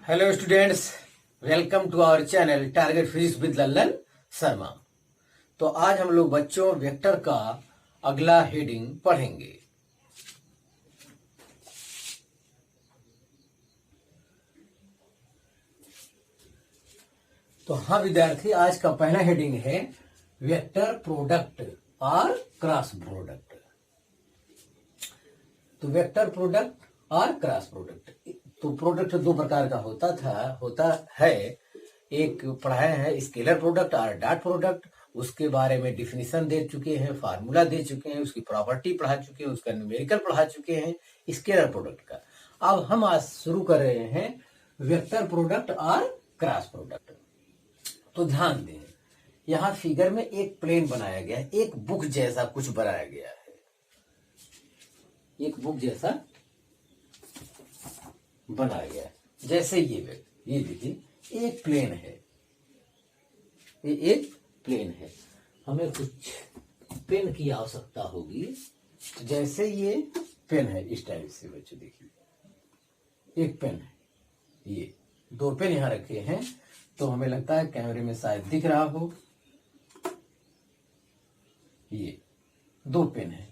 Hello students, welcome to our channel target physics with Lallan Sharma. तो आज हम लोग बच्चों वेक्टर का अगला हेडिंग पढ़ेंगे। तो हाँ विद्यार्थी, आज का पहला हेडिंग है वेक्टर प्रोडक्ट और क्रॉस प्रोडक्ट। तो वेक्टर प्रोडक्ट और क्रॉस प्रोडक्ट, तो प्रोडक्ट दो प्रकार का होता है। एक पढ़ाया है स्केलर प्रोडक्ट और डॉट प्रोडक्ट। उसके बारे में डिफिनीशन दे चुके हैं, फार्मूला दे चुके हैं, उसकी प्रॉपर्टी पढ़ा चुके हैं, उसका न्यूमेरिकल पढ़ा चुके हैं स्केलर प्रोडक्ट का। अब हम आज शुरू कर रहे हैं वेक्टर प्रोडक्ट और क्रॉस प्रोडक्ट। तो ध्यान दें, यहाँ फिगर में एक प्लेन बनाया गया है, एक बुक जैसा कुछ बनाया गया है, एक बुक जैसा बनाया गया है। जैसे ये देखिए एक प्लेन है, ये एक प्लेन है। हमें कुछ पेन की आवश्यकता होगी। जैसे ये पेन है, इस टाइप से बच्चों देखिए एक पेन है, ये दो पेन यहां रखे हैं। तो हमें लगता है कैमरे में शायद दिख रहा हो, ये दो पेन है।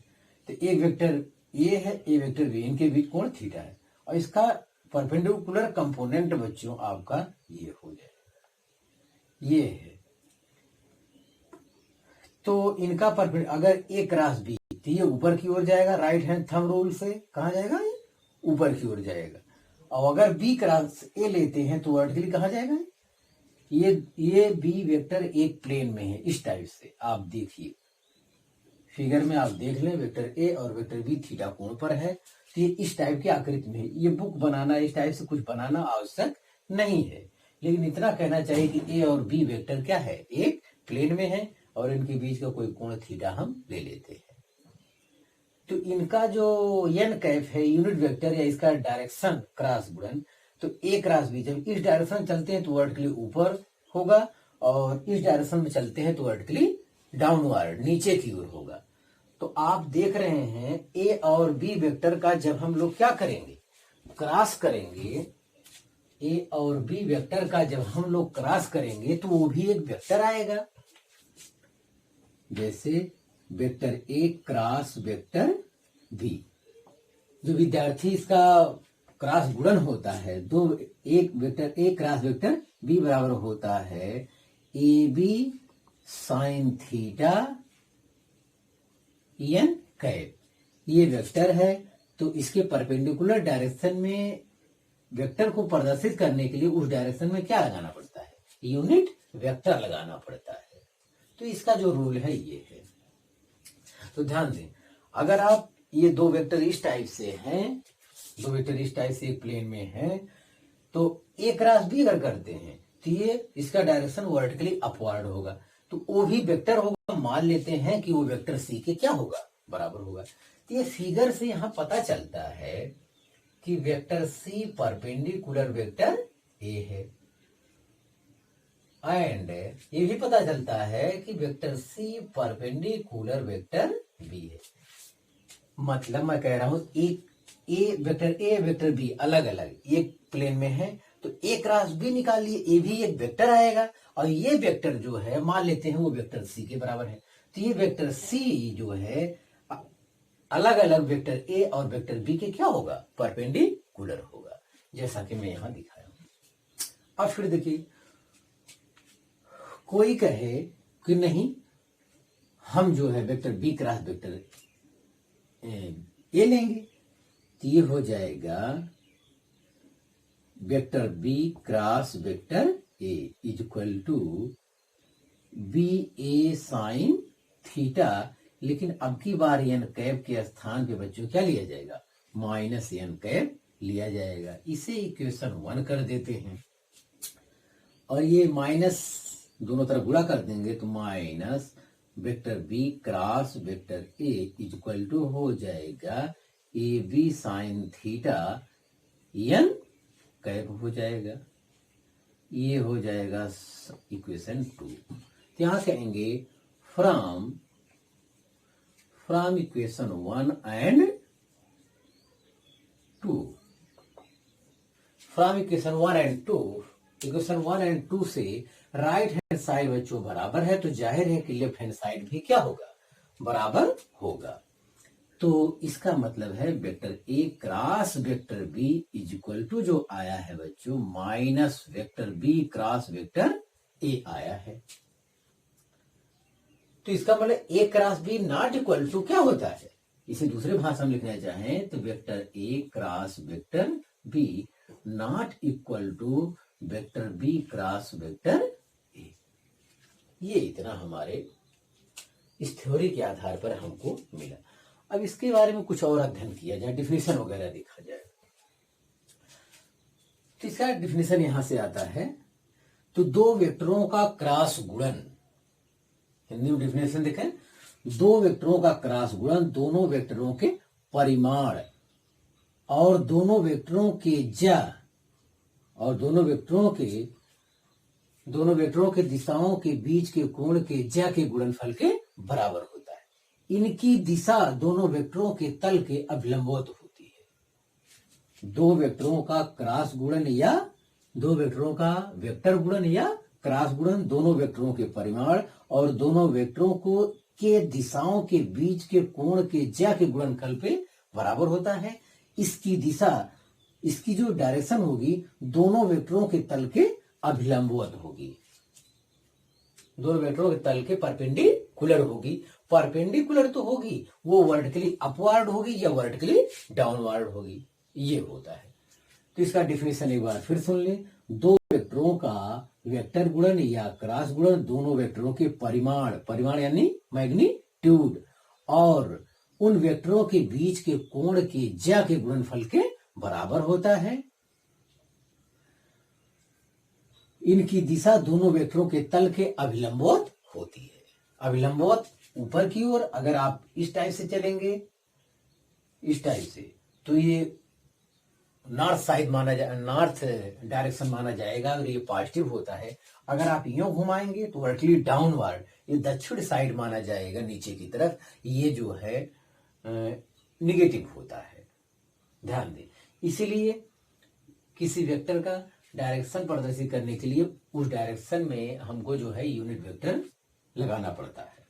तो एक वेक्टर ये है, एक वेक्टर बी, इनके बीच कोण थीटा है और इसका परपेंडिकुलर कंपोनेंट बच्चों आपका ये हो जाएगा, ये है। तो इनका अगर ए क्रॉस बी, तो ये ऊपर की ओर जाएगा, राइट हैंड थंब रूल से कहा जाएगा, ये ऊपर की ओर जाएगा। और अगर बी क्रॉस ए लेते हैं तो वर्टिकली कहा जाएगा। ये बी वेक्टर एक प्लेन में है, इस टाइप से आप देखिए फिगर में, आप देख लें वेक्टर ए और वेक्टर बी थीटा कोण पर है। तो ये इस टाइप की आकृति में है। ये बुक बनाना, इस टाइप से कुछ बनाना आवश्यक नहीं है, लेकिन इतना कहना चाहिए कि ए और बी वेक्टर क्या है, एक प्लेन में है और इनके बीच का कोई कोण थीटा हम ले लेते हैं। तो इनका जो एन कैप है यूनिट वेक्टर या इसका डायरेक्शन क्रॉस गुणन, तो ए क्रॉस बी जब इस डायरेक्शन चलते हैं तो वर्टिकली ऊपर होगा और इस डायरेक्शन में चलते हैं तो वर्टिकली डाउनवर्ड नीचे की ओर होगा। तो आप देख रहे हैं ए और बी वेक्टर का जब हम लोग क्या करेंगे, क्रॉस करेंगे, ए और बी वेक्टर का जब हम लोग क्रॉस करेंगे तो वो भी एक वेक्टर आएगा। जैसे vector A cross vector B, जो विद्यार्थी इसका क्रॉस गुणन होता है, दो एक vector A cross vector B बराबर होता है A B sine theta N cap. ये वेक्टर है, तो इसके परपेंडिकुलर डायरेक्शन में वेक्टर को प्रदर्शित करने के लिए उस डायरेक्शन में क्या लगाना पड़ता है, यूनिट वेक्टर लगाना पड़ता है। तो इसका जो रूल है ये है। तो ध्यान दें, अगर आप ये दो वेक्टर इस टाइप से हैं, दो वेक्टर इस टाइप से एक प्लेन में है, तो ए क्रॉस बी अगर करते हैं तो ये इसका डायरेक्शन वर्टिकली अपवर्ड होगा, तो वो भी वेक्टर होगा। मान लेते हैं कि वो वेक्टर सी के क्या होगा, बराबर होगा। तो ये फिगर से यहां पता चलता है कि vector C perpendicular vector A है, एंड ये भी पता चलता है कि vector C perpendicular vector B है। मतलब मैं कह रहा हूं एक ए वेक्टर बी अलग अलग एक प्लेन में है, तो ए क्रॉस बी निकालिए, ए भी एक वेक्टर आएगा और ये वेक्टर जो है मान लेते हैं वो वेक्टर सी के बराबर है। तो ये वेक्टर सी जो है अलग अलग वेक्टर ए और वेक्टर बी के क्या होगा, परपेंडिकुलर होगा, जैसा कि मैं यहां दिखाया हूं। अब फिर देखिए, कोई कहे कि नहीं हम जो है vector B cross vector A लेंगे, तो ये हो जाएगा vector B cross vector A is equal to B A sine theta. लेकिन अब की बार एन कैप के स्थान पे बच्चों क्या लिया जाएगा, माइनस एन कैप लिया जाएगा। इसे इक्वेशन 1 कर देते हैं और ये माइनस दोनों तरफ गुणा कर देंगे तो minus vector B cross vector A is equal to हो जाएगा A B sine theta N cap हो जाएगा। ये हो जाएगा इक्वेशन 2। यहां कहेंगे from equation 1 and 2, from equation 1 and 2, equation 1 and 2 से राइट हैंड साइड बच्चों बराबर है, तो जाहिर है कि लेफ्ट हैंड साइड भी क्या होगा, बराबर होगा। तो इसका मतलब है vector A cross vector B is equal to जो आया है बच्चों minus vector B cross vector A आया है। तो इसका मतलब A cross B not equal to क्या होता है, इसे दूसरे भाषा में लिखना चाहें तो vector A cross vector B not equal to vector B cross vector A. ये इतना हमारे इस थ्योरी के आधार पर हमको मिला। अब इसके बारे में कुछ और अध्ययन किया जाए, डिफिनेशन वगैरह देखा जाए। तो इसका डिफिनेशन यहां से आता है, तो दो वेक्टरों का क्रॉस गुणन, हिंदी में डिफिनेशन देखें, दो वेक्टरों का क्रॉस गुणन दोनों वेक्टरों के परिमाण और दोनों वेक्टरों के ज्या और दोनों वेक्टरों के दिशाओं के बीच के कोण के ज्या के गुणनफल के बराबर होता है। इनकी दिशा दोनों वेक्टरों के तल के अभिलंबवत होती है। दो वेक्टरों का क्रॉस गुणन या दो वेक्टरों का वेक्टर गुणन या क्रॉस गुणन दोनों वेक्टरों के परिमाण और दोनों वेक्टरों को के दिशाओं के बीच के कोण के ज्या के गुणनफल पे बराबर होता है। इसकी दिशा, इसकी जो डायरेक्शन होगी दोनों वेक्टरों के तल के अभिलंबवत होगी, दोनों वेक्टरों के तल के परपेंडिकुलर होगी। परपेंडिकुलर तो होगी, वो वर्टिकली अपवर्ड होगी या वर्टिकली डाउनवर्ड होगी, ये होता है। तो इसका डिफिनेशन एक बार फिर सुन ले, दो वेक्टरों का वेक्टर गुणन या क्रॉस गुणन दोनों वेक्टरों के परिमाण यानी मैग्नीट्यूड और उन वेक्टरों के बीच के कोण के ज्या के गुणनफल के बराबर होता है। इनकी दिशा दोनों वेक्टरों के तल के अभिलंबवत होती है। अभिलंबवत ऊपर की ओर, अगर आप इस टाइप से चलेंगे, इस टाइप से, तो ये नॉर्थ साइड माना जाए, नॉर्थ डायरेक्शन माना जाएगा और ये पॉजिटिव होता है। अगर आप यूं घुमाएंगे तो वर्टिकली डाउनवर्ड, ये दक्षिण साइड माना जाएगा, नीचे की तरफ, ये जो है निगेटिव होता है। ध्यान दें, इसीलिए किसी वेक्टर का डायरेक्शन प्रदर्शित करने के लिए उस डायरेक्शन में हमको जो है यूनिट वेक्टर लगाना पड़ता है।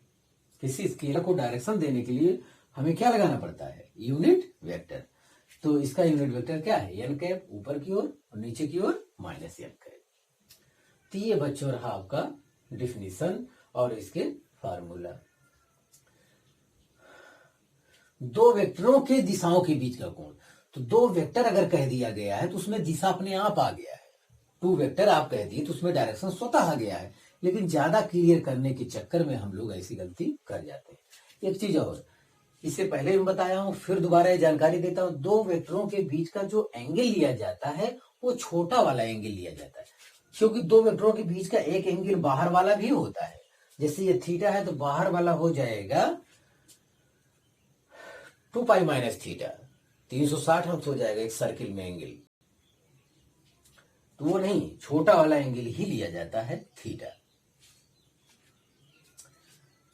किसी स्केलर को डायरेक्शन देने के लिए हमें क्या लगाना पड़ता है, यूनिट वेक्टर। तो इसका यूनिट वेक्टर क्या है, एन कैप, ऊपर की ओर और नीचे की ओर माइनस एन कैप। तो ये बच्चों रहा आपका डिफिनीशन और इसके फार्मूला। दो वेक्टरों के दिशाओं के बीच का कोण, तो दो वेक्टर अगर कह दिया गया है तो उसमें दिशा अपने आप आ गया है। टू वेक्टर आप कह दिए तो उसमें डायरेक्शन स्वतः आ गया है, लेकिन ज्यादा क्लियर करने के चक्कर में हम लोग ऐसी गलती कर जाते हैं। एक चीज और, इससे पहले मैं बताया हूं, फिर दोबारा ये जानकारी देता हूं, दो वेक्टरों के बीच का जो एंगल लिया जाता है वो छोटा वाला एंगल लिया जाता है, क्योंकि दो वेक्टरों के बीच का एक एंगल बाहर वाला भी होता है। जैसे ये थीटा है तो बाहर वाला हो जाएगा 2 पाई माइनस थीटा, 360 अंश हो जाएगा एक सर्किल में एंगल। तो वो नहीं, छोटा वाला एंगल ही लिया जाता है थीटा।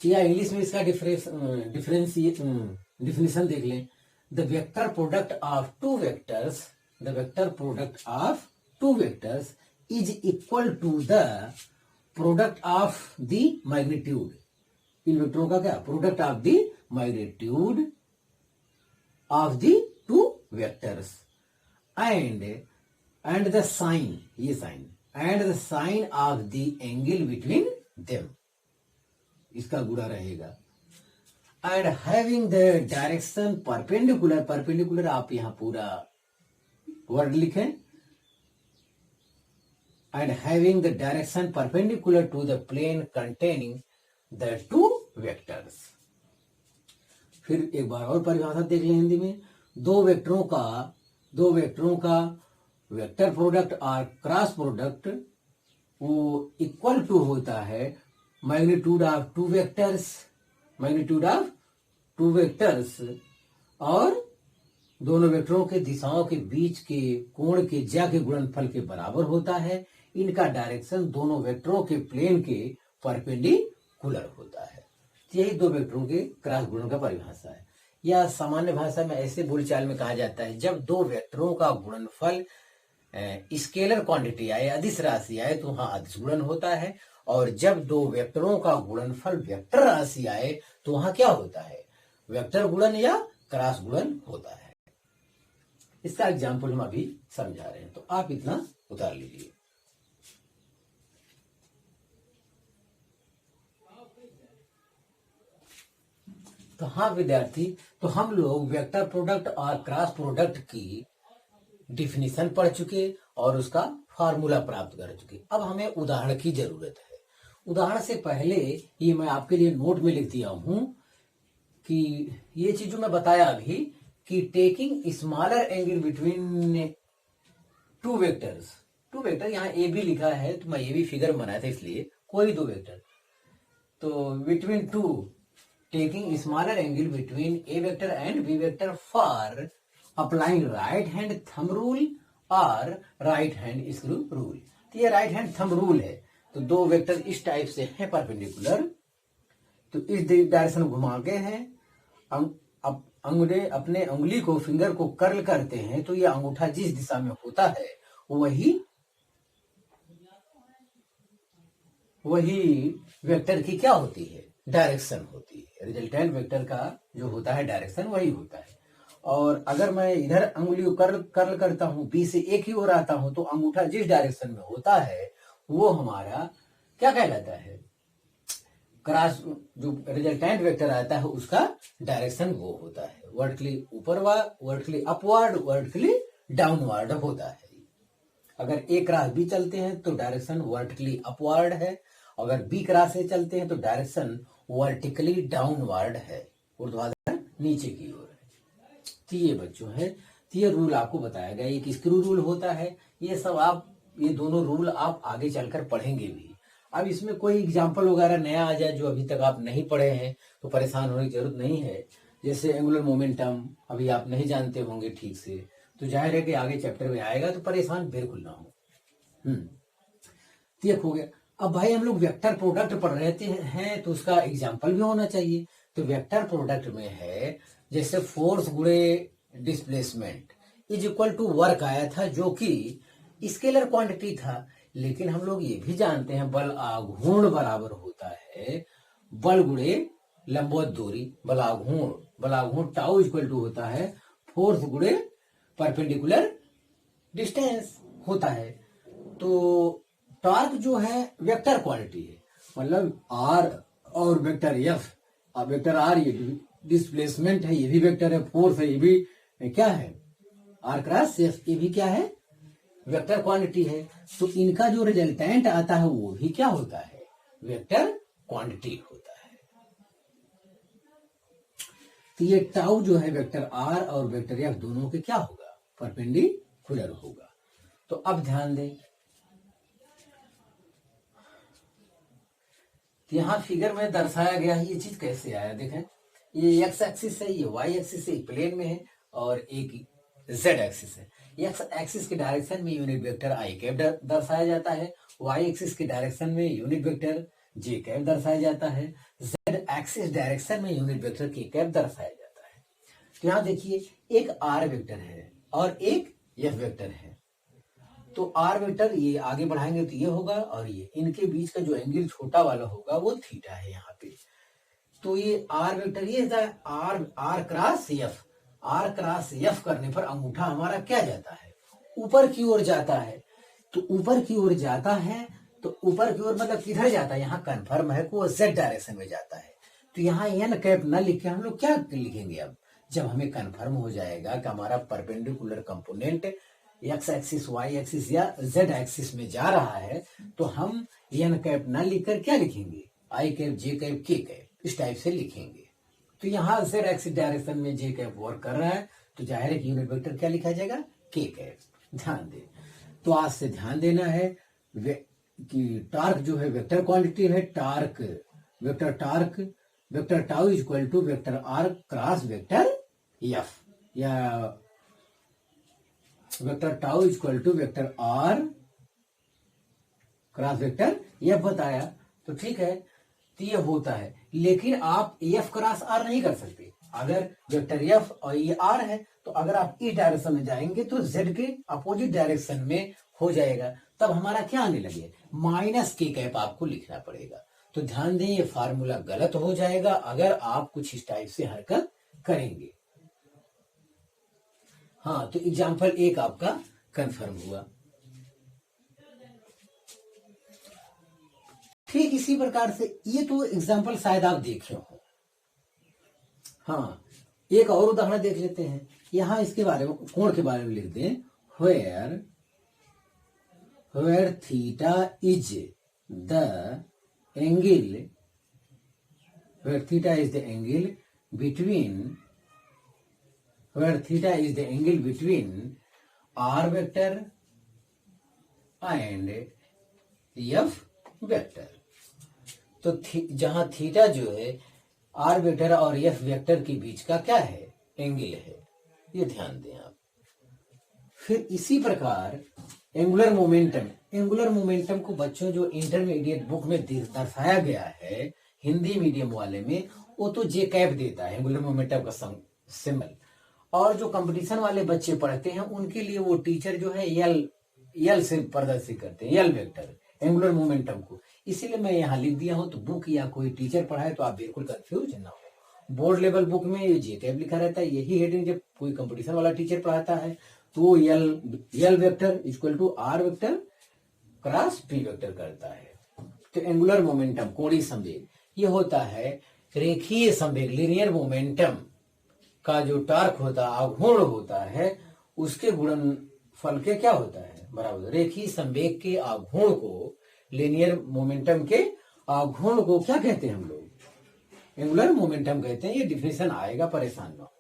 या इंग्लिश में इसका डिफिनेशन देख लें, the vector product of two vectors, the vector product of two vectors is equal to the product of the magnitude. इन वेक्टरों का क्या, product of the magnitude of the two vectors and the sine, ये sine, and the sine of the angle between them, इसका गुणा रहेगा। And having the direction perpendicular, perpendicular आप यहां पूरा वर्ड लिखें, and having the direction perpendicular to the plane containing the two vectors. फिर एक बार और परिभाषा देख लें हिंदी में, दो वेक्टरों का वेक्टर प्रोडक्ट और क्रॉस प्रोडक्ट वो इक्वल टू होता है magnitude of two vectors, magnitude of two vectors और दोनों वेक्टरों के दिशाओं के बीच के कोण के ज्या के गुणनफल के बराबर होता है। इनका डायरेक्शन दोनों वेक्टरों के प्लेन के परपेंडिकुलर होता है। यही दो वेक्टरों के क्रॉस गुणन का परिभाषा है, या सामान्य भाषा में ऐसे बोलचाल में कहा जाता है, जब दो वेक्टरों का गुणनफल स्केलर क्वांटिटी आए, अदिश राशि आए, तो वहां अदिश गुणन होता है। और जब दो वेक्टरों का गुणनफल वेक्टर राशि आए तो वहां क्या होता है, वेक्टर गुणन या क्रॉस गुणन होता है। इसका एग्जाम्पल हम अभी समझा रहे हैं, तो आप इतना उतार लीजिए। तो हाँ विद्यार्थी, तो हम लोग वेक्टर प्रोडक्ट और क्रॉस प्रोडक्ट की डिफिनीशन पढ़ चुके और उसका फार्मूला प्राप्त कर चुके। अब हमें उदाहरण की जरूरत है। उदाहरण से पहले ये मैं आपके लिए नोट में लिख दिया हूं कि ये चीज जो मैं बताया अभी कि taking smaller angle between two vectors, two vector यहाँ ए बी लिखा है तो मैं ये भी फिगर बनाया था, इसलिए कोई दो वेक्टर, तो between two taking smaller angle between A vector and B vector for applying right hand thumb rule और राइट हैंड स्क्रू रूल। तो ये राइट हैंड थंब रूल है। तो दो वेक्टर इस टाइप से हैं परपेंडिकुलर, तो इस डायरेक्शन घुमा के हैं, अंगूठे अपने उंगली को फिंगर को कर्ल करते हैं, तो ये अंगूठा जिस दिशा में होता है वही वेक्टर की क्या होती है, डायरेक्शन होती है। रिजल्टेंट वेक्टर का जो होता है डायरेक्शन वही होता है। और अगर मैं इधर अंगुली को कर्ल करता हूं, बी से एक ही ओर आता हूं, तो अंगूठा जिस डायरेक्शन में होता है वो हमारा क्या कहलाता है, क्रॉस। जो रिजल्टेंट वेक्टर आता है उसका डायरेक्शन वो होता है वर्टिकली ऊपरवार्ड, वर्टिकली अपवर्ड, वर्टिकली डाउनवर्ड होता है। अगर ए क्रॉस बी चलते हैं तो डायरेक्शन वर्टिकली अपवर्ड है, अगर बी क्रॉस ए चलते हैं तो डायरेक्शन वर्टिकली डाउनवर्ड है, ऊर्ध्वाधर नीचे की ओर है। तो ये बच्चों है, तो ये रूल आपको बताया गया, एक स्क्रू रूल होता है। ये सब आप, ये दोनों रूल आप आगे चलकर पढ़ेंगे भी। अब इसमें कोई एग्जाम्पल वगैरह नया आ जाए जो अभी तक आप नहीं पढ़े हैं तो परेशान होने की जरूरत नहीं है। जैसे एंगुलर मोमेंटम अभी आप नहीं जानते होंगे ठीक से, तो जाहिर है कि आगे चैप्टर में आएगा, तो परेशान बिल्कुल ना हो। ठीक हो गया। अब भाई हम लोग वेक्टर प्रोडक्ट पढ़ रहे हैं तो उसका एग्जाम्पल भी होना चाहिए। तो वेक्टर प्रोडक्ट में है जैसे फोर्स गुणे displacement is equal to work आया था, जो कि स्केलर क्वांटिटी था। लेकिन हम लोग ये भी जानते हैं बल आघूर्ण बराबर होता है बल गुणे लंबवत दूरी। बल आघूर्ण टाउ इक्वल टू होता है फोर्स गुणे परपेंडिकुलर डिस्टेंस होता है। तो टॉर्क जो है वेक्टर क्वांटिटी है, मतलब आर और वेक्टर एफ, वेक्टर आर ये डिस्प्लेसमेंट है, ये भी वेक्टर है, फोर्स है ये भी क्या है, आर क्रॉस एफ, ये भी क्या है, वेक्टर क्वांटिटी है। तो इनका जो रिजल्टेंट आता है वो भी क्या होता है, वेक्टर क्वांटिटी होता है। तो ये टाउ जो है वेक्टर आर और वेक्टर एफ दोनों के क्या होगा, परपेंडिकुलर होगा। तो अब ध्यान दें, यहां फिगर में दर्शाया गया है ये चीज कैसे आया। देखें, ये एक्स एक्सिस है, ये वाई एक्सिस है, प्लेन में है, और एक जेड एक्सिस है। एक्स एक्सिस के डायरेक्शन में यूनिट वेक्टर आई कैप दर्शाया जाता है, वाई एक्सिस के डायरेक्शन में यूनिट वेक्टर जे कैप दर्शाया जाता है, जेड एक्सिस डायरेक्शन में यूनिट वेक्टर के कैप दर्शाया जाता है। तो यहां देखिए, एक आर वेक्टर है और एक एफ वेक्टर है। तो आर वेक्टर ये आगे बढ़ाएंगे तो ये होगा, और ये इनके बीच का जो एंगल छोटा वाला होगा वो थीटा है यहाँ पे। तो ये आर वेक्टर, ये R cross F, R cross F करने पर अंगूठा हमारा क्या जाता है, ऊपर की ओर जाता है। तो ऊपर की ओर जाता है, तो ऊपर की ओर मतलब किधर जाता है, यहाँ कन्फर्म है कि वो जेड डायरेक्शन में जाता है। तो यहाँ एन कैप न लिख के हम लोग क्या लिखेंगे, अब जब हमें कन्फर्म हो जाएगा कि हमारा perpendicular component X axis Y axis या जेड एक्सिस में जा रहा है, तो हम एन कैप न लिखकर क्या लिखेंगे, आई कैप जे कैप के कैप, इस टाइप से लिखेंगे। तो यहाँ जेड एक्सिस डायरेक्शन में जे कैप वर्क कर रहा है, तो जाहिर है कि यूनिट वेक्टर क्या लिखा जाएगा, के कैप। ध्यान दे, तो आज से ध्यान देना है कि टार्क जो है वेक्टर क्वांटिटी है, torque vector tau is equal to vector R cross vector F, या vector tau is equal to vector R cross vector F बताया। तो ठीक है, तो ये होता है, लेकिन आप एफ क्रॉस आर नहीं कर सकते। अगर वेक्टर एफ और ये आर है तो अगर आप इस डायरेक्शन में जाएंगे तो जेड के अपोजिट डायरेक्शन में हो जाएगा, तब हमारा क्या आने लगे, माइनस के कैप आपको लिखना पड़ेगा। तो ध्यान दें ये फार्मूला गलत हो जाएगा अगर आप कुछ इस टाइप से हरकत करेंगे। हाँ, तो एग्जाम्पल 1 आपका कंफर्म हुआ। ठीक इसी प्रकार से ये तो एग्जाम्पल शायद आप देखे हो। हाँ, एक और उदाहरण देख लेते हैं। यहां इसके बारे में, कोण के बारे में लिख दें, where theta is the angle, where theta is the angle between, where theta is the angle between r vector and f vector। तो जहां थीटा जो है r वेक्टर और f वेक्टर के बीच का क्या है, एंगल है, ये ध्यान दें आप। फिर इसी प्रकार एंगुलर मोमेंटम, एंगुलर मोमेंटम को बच्चों जो इंटरमीडिएट बुक में दर्शाया गया है हिंदी मीडियम वाले में, वो तो जे कैप देता है एंगुलर मोमेंटम का सिंबल, और जो कंपटीशन वाले बच्चे पढ़ते हैं उनके लिए वो टीचर जो है यल से प्रदर्शित करते हैं, यल वेक्टर एंगुलर मोमेंटम को। इसीलिए मैं यहाँ लिख दिया हूं, तो बुक या कोई टीचर पढ़ाए तो आप बिल्कुल कंफ्यूज ना हो। बोर्ड लेवल बुक में ये जे कैप लिखा रहता है, यही हेडिंग जब कोई कंपटीशन वाला टीचर पढ़ाता है तो वो L vector equal to R vector cross P vector करता है। तो एंगुलर मोमेंटम, कोणीय संवेग, ये होता है रेखीय संवेग, लीनियर मोमेंटम का जो टार्क होता है, आघूर्ण होता है, उसके गुणनफल के क्या होता है, बराबर। रेखीय संवेग के आघूर्ण को, लीनियर मोमेंटम के आघूर्ण को क्या कहते हैं हम लोग, एंगुलर मोमेंटम कहते हैं। ये डिफिनेशन आएगा, परेशान ना हो।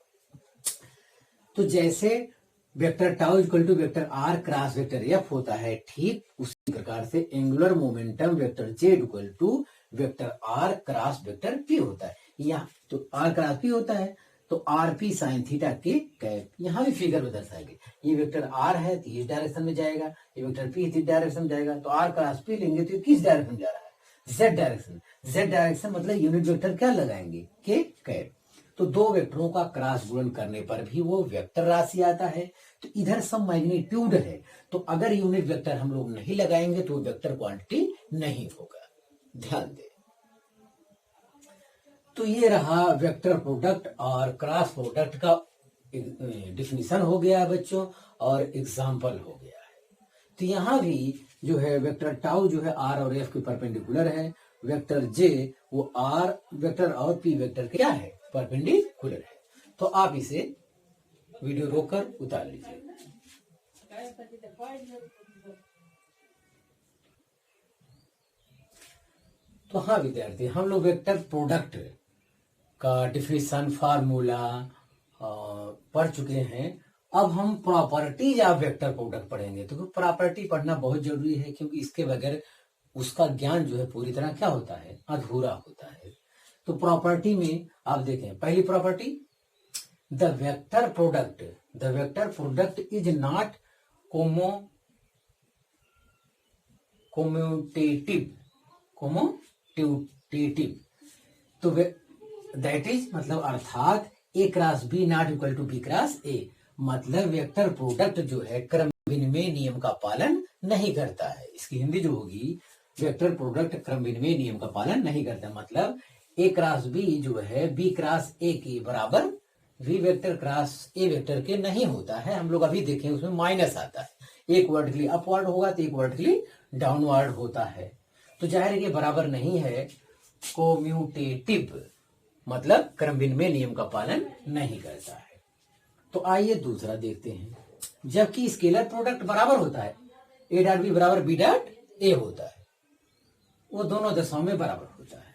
तो जैसे vector tau equal to vector R cross vector F होता है, ठीक उसी प्रकार से angular momentum vector Z equal to vector R cross vector P होता है। यहाँ तो आर क्रॉस पी होता है, तो आर पी साइन थीटा के कैप, यहां भी फिगर में दर्शाएंगे। ये वेक्टर आर है तो इस डायरेक्शन में जाएगा, ये वेक्टर पी इस डायरेक्शन में जाएगा, तो आर क्रॉस पी लेंगे तो किस डायरेक्शन में जा रहा है, जेड डायरेक्शन। जेड डायरेक्शन मतलब यूनिट वेक्टर क्या लगाएंगे, के कैप। तो दो वेक्टरों का क्रॉस गुणन करने पर भी वो वेक्टर राशि आता है। तो इधर सब मैग्नीट्यूड है, तो अगर यूनिट वेक्टर हम लोग नहीं लगाएंगे तो वेक्टर क्वांटिटी नहीं होगा, ध्यान दें। तो ये रहा वेक्टर प्रोडक्ट और क्रॉस प्रोडक्ट का डिफिनीशन हो गया है बच्चों, और एग्जाम्पल हो गया है। तो यहां भी जो है वेक्टर टाउ जो है आर और एफ के परपेंडिकुलर है, वेक्टर जे वो आर वेक्टर और पी वेक्टर क्या है, परपेंडिकुलर है। तो आप इसे वीडियो रोककर उतार लीजिए। तो हाँ विद्यार्थी, हम लोग वेक्टर प्रोडक्ट का डिफिनेशन फार्मूला पढ़ चुके हैं। अब हम प्रॉपर्टीज ऑफ वेक्टर प्रोडक्ट पढ़ेंगे। तो प्रॉपर्टी पढ़ना बहुत जरूरी है, क्योंकि इसके बगैर उसका ज्ञान जो है पूरी तरह क्या होता है, अधूरा होता है। तो प्रॉपर्टी में आप देखें, पहली property, the vector product is not commutative. तो दैट इज मतलब अर्थात A cross B not equal to B cross A, मतलब वेक्टर प्रोडक्ट जो है क्रम विनिमय नियम का पालन नहीं करता है। इसकी हिंदी जो होगी, वेक्टर प्रोडक्ट क्रम विनिमय नियम का पालन नहीं करता, मतलब ए क्रॉस बी जो है बी क्रॉस ए के बराबर V vector cross A vector के नहीं होता है। हम लोग अभी देखें उसमें माइनस आता है, एक वर्टिकली अपवर्ड होगा तो एक वर्टिकली डाउनवर्ड होता है। तो जाहिर ये बराबर नहीं है, कोम्यूटेटिव मतलब क्रम विनिमय नियम का पालन नहीं करता है। तो आइए दूसरा देखते हैं, जबकि स्केलर प्रोडक्ट बराबर होता है, ए डॉट बी बराबर बी डॉट ए होता है, वो दोनों दशाओं में बराबर होता है।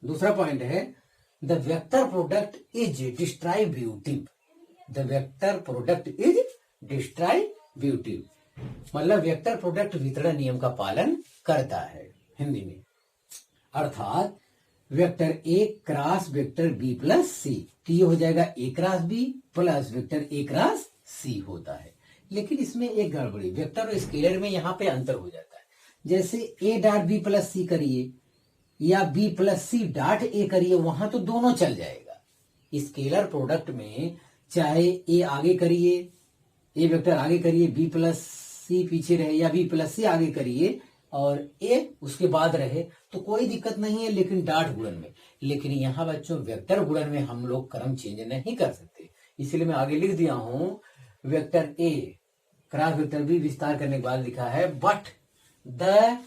दूसरा पॉइंट है, the vector product is distributive. The vector product is distributive मतलब वेक्टर प्रोडक्ट वितरण नियम का पालन करता है हिंदी में, अर्थात vector A cross vector B plus C, तो ये हो जाएगा A cross B plus vector A cross C होता है। लेकिन इसमें एक गड़बड़ी, वेक्टर और स्केलर में यहाँ पे अंतर हो जाता है। जैसे A dot B plus C करिए या B plus C dot A करिए, वहां तो दोनों चल जाएगा, स्केलर प्रोडक्ट में चाहे ए आगे करिए, ए वेक्टर आगे करिए, बी प्लस सी पीछे रहे, या बी प्लस सी आगे करिए और ए उसके बाद रहे, तो कोई दिक्कत नहीं है, लेकिन डॉट गुणन में। लेकिन यहाँ बच्चों वेक्टर गुणन में हम लोग क्रम चेंज नहीं कर सकते, इसलिए मैं आगे लिख दिया हूं vector A cross vector B विस्तार करने के बाद लिखा है but the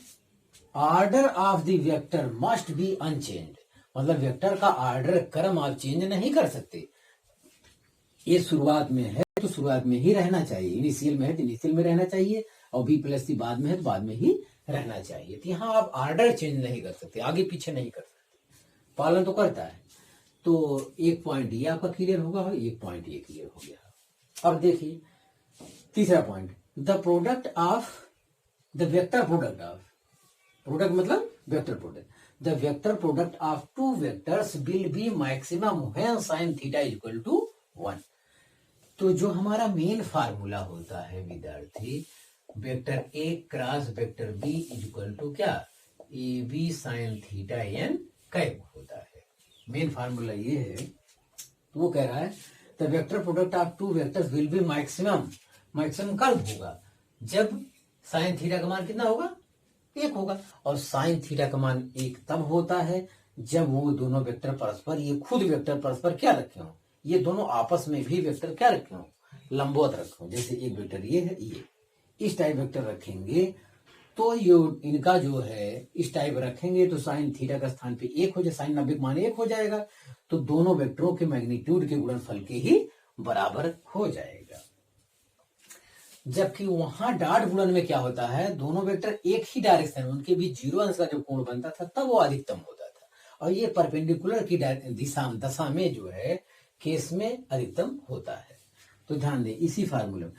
order of the vector must be unchanged. मतलब वेक्टर का ऑर्डर क्रम आप चेंज नहीं कर सकते। ये शुरुआत में है तो शुरुआत में ही रहना चाहिए, इनिशियल में है तो इनिशियल में रहना चाहिए, और बी प्लस सी बाद में है तो बाद में ही रहना चाहिए। तो यहाँ आप ऑर्डर चेंज नहीं कर सकते, आगे पीछे नहीं कर सकते, पालन तो करता है। तो एक पॉइंट ये आपका क्लियर होगा और एक पॉइंट ये क्लियर हो गया। अब देखिए तीसरा point, the product of the vector product of, product मतलब vector product, the vector product of two vectors will be maximum when sin theta equal to 1। तो जो हमारा मेन फार्मूला होता है विद्यार्थी, vector A cross vector B equal to क्या, A B sine theta N cap होता है। Main formula ये है। तो वो कह रहा है the vector product of two vectors will be maximum, maximum कब होगा, जब साइन थीटा का मान कितना होगा, 1 होगा। और साइन थीटा का मान 1 तब होता है जब वो दोनों वेक्टर परस्पर, ये खुद वेक्टर परस्पर क्या रखे हो, ये दोनों आपस में भी वेक्टर क्या रखे हो, लंबवत रखे हो। जैसे एक वेक्टर ये है, ये इस टाइप वेक्टर रखेंगे तो ये इनका जो है इस टाइप रखेंगे तो साइन थीटा का स्थान पे 1 हो जाए, साइन 90 का मान 1 हो जाएगा, तो दोनों वेक्टरों के मैग्नीट्यूड के गुणनफल के ही बराबर हो जाएगा। जबकि वहां डॉट गुणन में क्या होता है, दोनों वेक्टर एक ही डायरेक्शन, उनके बीच 0 अंश का जब कोण बनता था तब वो अधिकतम होता था, और ये परपेंडिकुलर की दशा में जो है केस में अधिकतम होता है। तो ध्यान दें इसी फार्मूले में।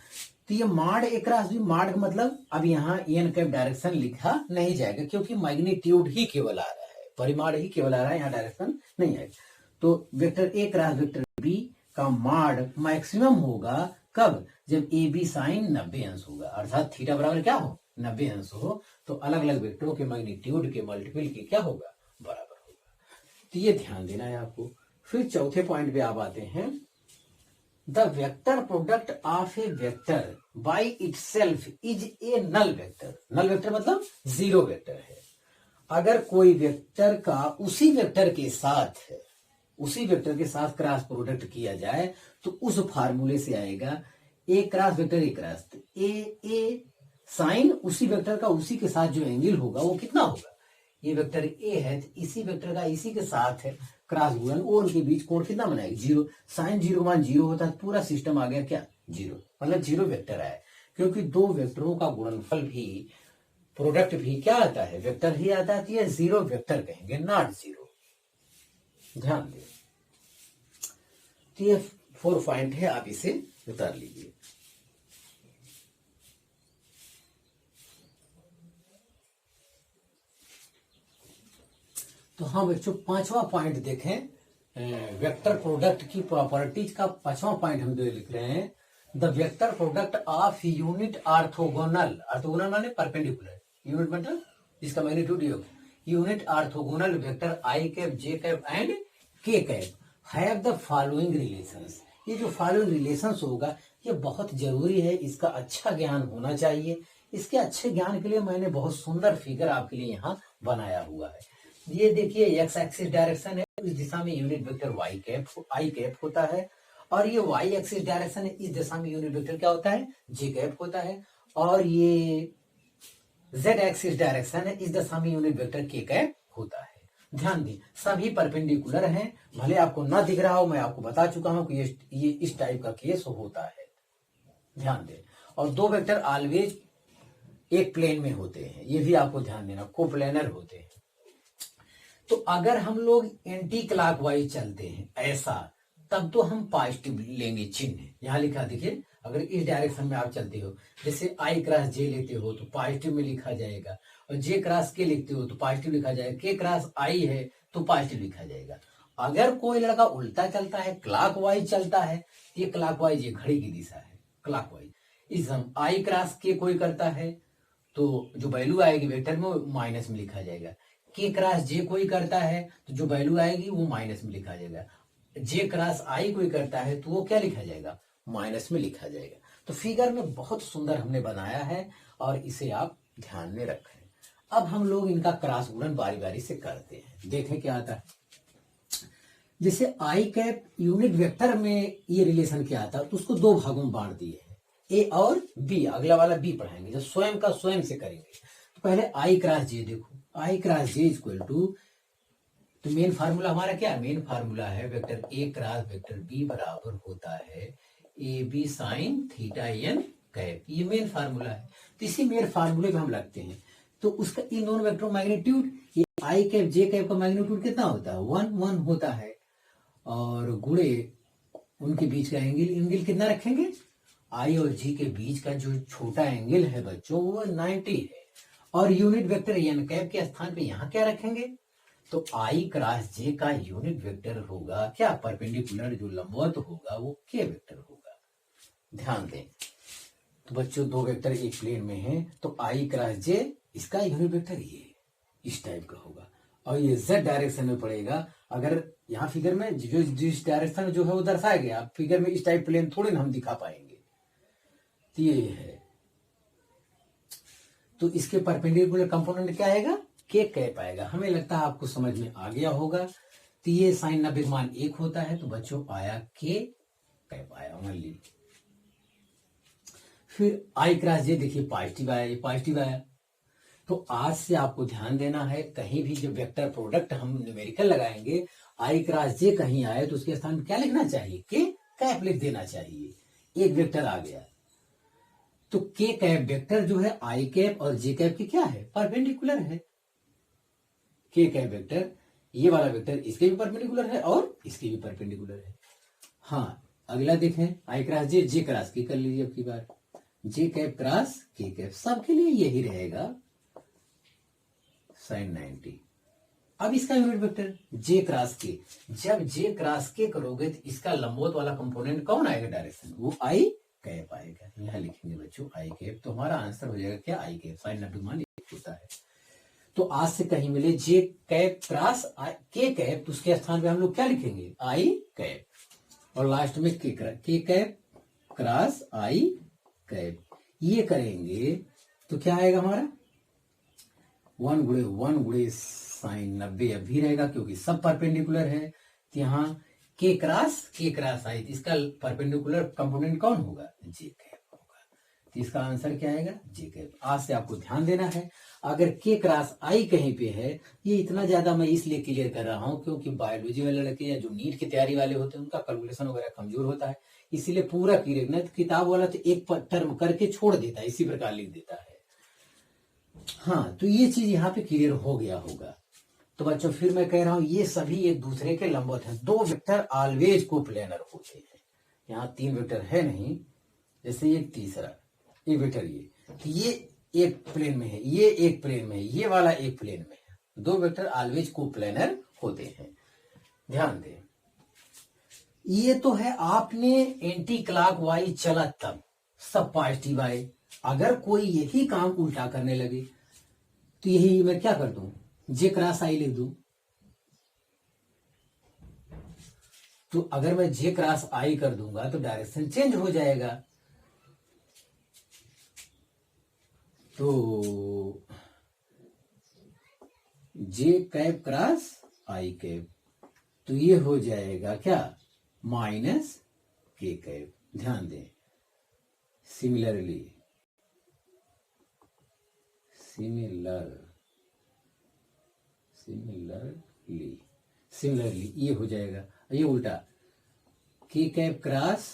तो ये माड ए क्रॉस बी, माड का मतलब अब यहाँ एन कैप डायरेक्शन लिखा नहीं जाएगा क्योंकि मैग्नीट्यूड ही केवल आ रहा है, परिमाण ही केवल आ रहा है, यहाँ डायरेक्शन नहीं आएगा। तो vector A cross vector B का माड मैक्सिमम होगा कब, जब ए बी साइन 90 अंश होगा, अर्थात थीटा बराबर क्या हो, 90 अंश हो, तो अलग अलग वेक्टरों के मैग्नीट्यूड के मल्टीपल के क्या होगा, बराबर होगा। तो ये ध्यान देना है आपको। फिर चौथे पॉइंट पे आप आते हैं, the vector product of a vector by itself is a null vector. Null vector मतलब 0 वेक्टर है। अगर कोई वेक्टर का उसी वेक्टर के साथ क्रॉस प्रोडक्ट किया जाए तो उस फार्मूले से आएगा A cross vector A cross, A sine उसी वेक्टर का उसी के साथ जो एंगल होगा वो कितना होगा, ये वेक्टर ए है तो इसी वेक्टर का इसी के साथ है क्रॉस गुणन, और उनके बीच कोण कितना बनाएगा, 0। साइन 0 मान 0 होता है, पूरा सिस्टम आ गया क्या, 0, मतलब 0 वेक्टर आया। क्योंकि दो वेक्टरों का गुणनफल भी, प्रोडक्ट भी क्या आता है, वेक्टर ही आता है, तो ये 0 वेक्टर कहेंगे, नॉट 0। ध्यान दें। तो ये 4 पॉइंट है, आप इसे उतार लीजिए। तो हम बच्चों 5वां पॉइंट देखें, वेक्टर प्रोडक्ट की प्रॉपर्टीज का 5वां पॉइंट हम जो लिख रहे हैं, the vector product of unit orthogonal, orthogonal माने परपेंडिकुलर, यूनिट मतलब जिसका मैग्नीट्यूड योग, unit orthogonal vector I cap J cap and K cap have the following relations. ये जो फॉलोइंग रिलेशंस होगा ये बहुत जरूरी है, इसका अच्छा ज्ञान होना चाहिए। इसके अच्छे ज्ञान के लिए मैंने बहुत सुंदर फिगर आपके लिए यहाँ बनाया हुआ है। ये देखिए एक्स एक्सिस डायरेक्शन है, इस दिशा में यूनिट वेक्टर वाई कैप आई कैप होता है, और ये वाई एक्सिस डायरेक्शन है, इस दिशा में यूनिट वेक्टर क्या होता है, जे कैप होता है, और ये जेड एक्सिस डायरेक्शन है, इस दिशा में यूनिट वेक्टर के कैप होता है। ध्यान दें सभी परपेंडिकुलर हैं, भले आपको ना दिख रहा हो, मैं आपको बता चुका हूं कि ये इस टाइप का केस होता है। ध्यान दें। और दो वेक्टर ऑलवेज एक प्लेन में होते हैं, ये भी आपको ध्यान देना, कोप्लेनर होते हैं। तो अगर हम लोग एंटी क्लॉकवाइज चलते हैं ऐसा, तब तो हम पॉजिटिव लेंगे चिन्ह, यहां लिखा देखिए, अगर इस डायरेक्शन में आप चलते हो, जैसे आई क्रॉस जे लेते हो तो पॉजिटिव में लिखा जाएगा, और जे क्रॉस के लिखते हो तो पॉजिटिव लिखा जाएगा, के क्रॉस आई है तो पॉजिटिव लिखा जाएगा। अगर कोई लड़का उल्टा चलता है, क्लॉकवाइज चलता है, ये क्लॉकवाइज ये घड़ी की दिशा है, क्लॉकवाइज। इस हम आई क्रॉस के कोई करता है तो जो वैल्यू आएगी वेक्टर में वो माइनस में लिखा जाएगा, के क्रॉस जे कोई करता है तो जो वैल्यू आएगी वो माइनस में लिखा जाएगा। जे क्रॉस आई कोई करता है तो वो क्या लिखा जाएगा, माइनस में लिखा जाएगा। तो फिगर में बहुत सुंदर हमने बनाया है और इसे आप ध्यान में रखें। अब हम लोग इनका क्रॉस गुणन बारी बारी से करते हैं, देखें क्या आता है। जैसे आई कैप यूनिट वेक्टर में ये रिलेशन क्या आता है, तो उसको दो भागों में बांट दिए हैं, ए और बी। अगला वाला बी पढ़ाएंगे, जब स्वयं का स्वयं से करेंगे। तो पहले आई क्रॉस जे देखो, I cross J equal to, तो मेन फार्मूला हमारा क्या है, मेन फार्मूला है vector A cross vector B बराबर होता है A B sine theta N cap. ये मेन फार्मूला है। तो इसी मेन फार्मूले पे हम लगते हैं। तो उसका इन दोनों वेक्टर मैग्नीट्यूड, ये आई कैप जे कैप का मैग्नीट्यूड कितना होता है, 1 1 होता है, और गुणे उनके बीच का एंगल, एंगल कितना रखेंगे, आई और जी के बीच का जो छोटा एंगल है बच्चों वो 90 है। और यूनिट वेक्टर एन कैप के स्थान पे यहाँ क्या रखेंगे, तो आई क्रॉस जे का यूनिट वेक्टर होगा क्या, परपेंडिकुलर जो लंबवत होगा वो के वेक्टर होगा। ध्यान दें, तो बच्चों दो वेक्टर एक प्लेन में है, तो आई क्रॉस जे इसका यूनिट वेक्टर ये इस टाइप का होगा, और ये z डायरेक्शन में पड़ेगा। अगर यहाँ फिगर में जो जिस डायरेक्शन जो है वो दर्शाया गया, फिगर में इस टाइप प्लेन थोड़े ना हम दिखा पाएंगे। तो ये है, तो इसके परपेंडिकुलर कंपोनेंट क्या आएगा, के कैप आएगा। हमें लगता है आपको समझ में आ गया होगा। तो ये साइन 90 का मान 1 होता है, तो बच्चों आया के कैप आया ओनली। फिर आई क्रॉस जे देखिए पॉजिटिव आया, ये पॉजिटिव आया। तो आज से आपको ध्यान देना है, कहीं भी जब वेक्टर प्रोडक्ट हम न्यूमेरिकल लगाएंगे, आई क्रॉस जे कहीं आए तो उसके स्थान क्या लिखना चाहिए, के कैप लिख देना चाहिए। एक वेक्टर आ गया तो के कैप वेक्टर जो है आई कैप और जे कैप की क्या है, परपेंडिकुलर है। के कैप वेक्टर ये वाला वेक्टर इसके भी परपेंडिकुलर है और इसके भी परपेंडिकुलर है। हाँ, अगला देखें, आई क्रॉस जे, जे क्रॉस के कर लीजिए अब की बार, जे कैप क्रॉस के कैप, सबके लिए यही रहेगा साइन 90। अब इसका यूनिट वेक्टर जे क्रॉस के, जब जे क्रॉस के करोगे तो इसका लंबवत वाला कंपोनेंट कौन आएगा, डायरेक्शन, वो आई कैप आएगा। यहां लिखेंगे बच्चों आई कैप, तो हमारा आंसर हो जाएगा क्या, आई कैप। साइन 90 मान 1 होता है। तो आज से कहीं मिले जे कैप क्रॉस के कैप, तो उसके स्थान पे हम लोग क्या लिखेंगे, आई कैप, और लास्ट में के कैप क्रॉस आई कैप। ये करेंगे तो क्या आएगा हमारा, 1 गुणे साइन 90 अब भी रहेगा क्योंकि सब परपेंडिकुलर है। तो यहाँ के क्रॉस आई, इसका परपेंडिकुलर कंपोनेंट कौन होगा, जे कैप होगा। तो इसका आंसर क्या आएगा, जे कैप। आज से आपको ध्यान देना है, अगर के क्रॉस आई कहीं पे है, ये इतना ज्यादा मैं इसलिए क्लियर कर रहा हूँ क्योंकि बायोलॉजी वाले लड़के या जो नीट की तैयारी वाले होते हैं उनका कैलकुलेशन वगैरह कमजोर होता है, इसीलिए पूरा क्लियर। नहीं तो किताब वाला तो एक टर्म करके छोड़ देता है, इसी प्रकार लिख देता है। हाँ, तो ये चीज यहाँ पे क्लियर हो गया होगा। तो बच्चों फिर मैं कह रहा हूं, ये सभी एक दूसरे के लंबवत हैं। दो वेक्टर ऑलवेज कोप्लेनर होते हैं। यहाँ 3 वेक्टर है नहीं, जैसे ये तीसरा एक वेक्टर, ये एक प्लेन में है, ये एक प्लेन में है, ये वाला एक प्लेन में है। दो वेक्टर ऑलवेज कोप्लेनर होते हैं। ध्यान दें, ये तो है आपने एंटी क्लॉक वाइज चला तब सब पॉजिटिव आए। अगर कोई यही काम उल्टा करने लगे तो यही मैं क्या कर दूं, जे क्रॉस आई लिख दूं। तो अगर मैं जे क्रॉस आई कर दूंगा तो डायरेक्शन चेंज हो जाएगा। तो जे कैप क्रॉस आई कैप, तो ये हो जाएगा क्या, माइनस के कैप। ध्यान दें, सिमिलरली ये हो जाएगा, ये उल्टा के कैप क्रॉस